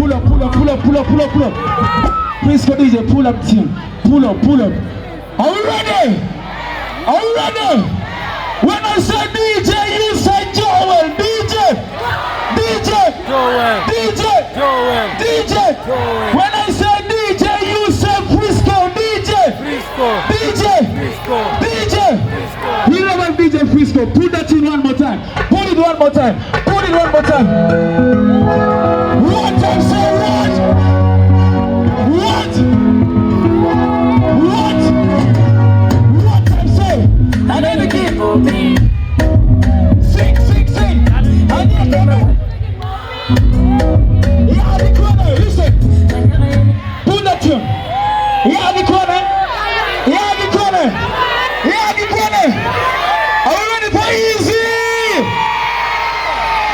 pull up. Frisco DJ, pull up team. Pull up. Are we ready? When I say DJ, you say Joel. DJ. When I say DJ, you say Frisco. DJ. We love DJ Frisco. Put that in one more time. Put it one more time. What I say, what I say? I never give up. Sing. I need to yeah, the corner, listen. Pull that tune. Yeah, the corner.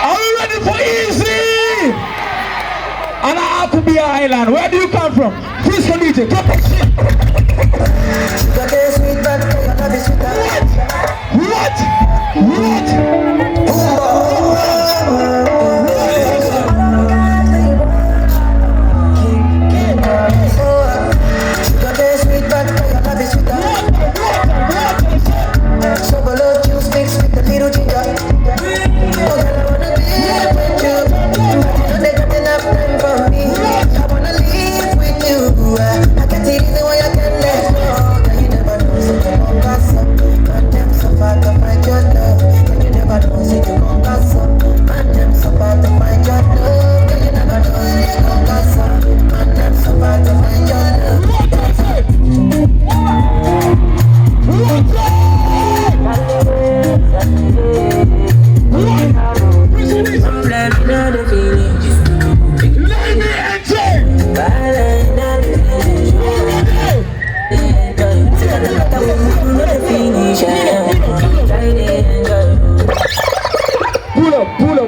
Are we ready for Eezzy? And I could be an island. Where do you come from? Frisco DJ, come on. What?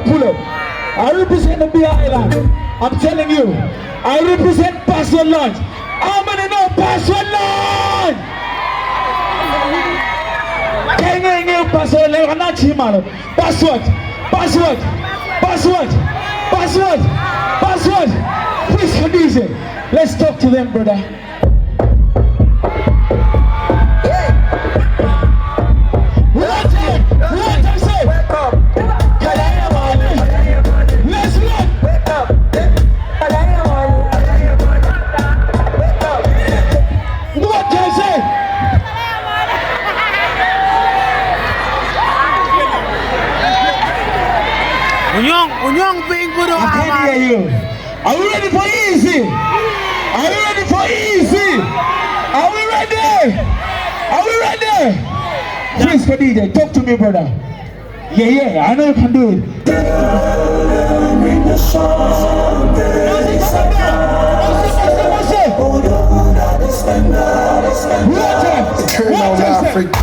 Pull up. I represent the Bia Island. I'm telling you, I represent Password Lodge. How many know Password Lodge? Password Lodge, not Gimara. Password. Frisco DJ. Let's talk to them, brother. I can't hear you. Are we ready for Eezzy? Are we ready? Frisco DJ, talk to me, brother. Yeah, I know you can do it. Turn on Africa.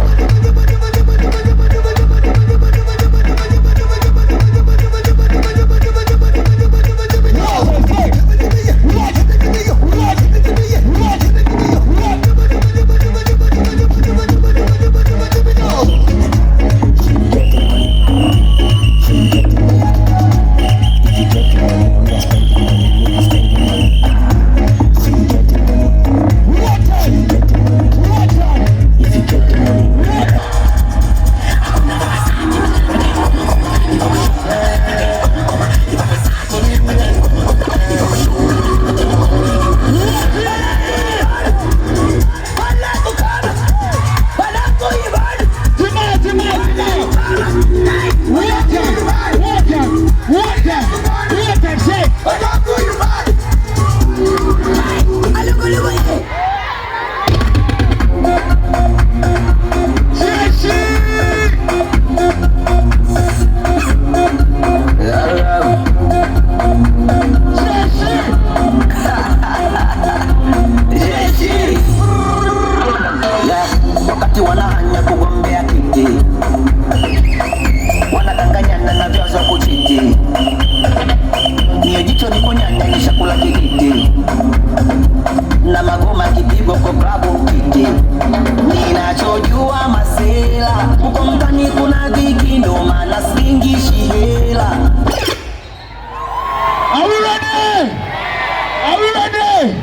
Are we ready?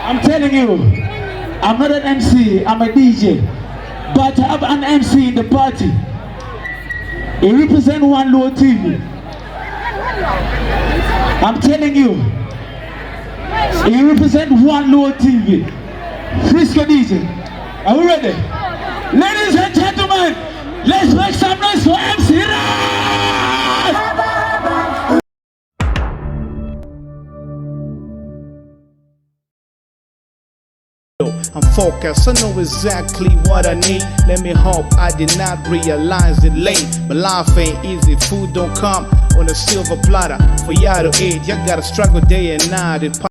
I'm telling you, I'm not an MC, I'm a DJ. But I have an MC in the party. He represents One Low TV. I'm telling you, he represents One Low TV. Frisco DJ. Are we ready? Ladies and gentlemen, let's make some noise for MC Ras! I'm focused, I know exactly what I need. Let me hope I did not realize it late. But life ain't easy, food don't come on a silver platter for y'all to eat. You gotta struggle day and night.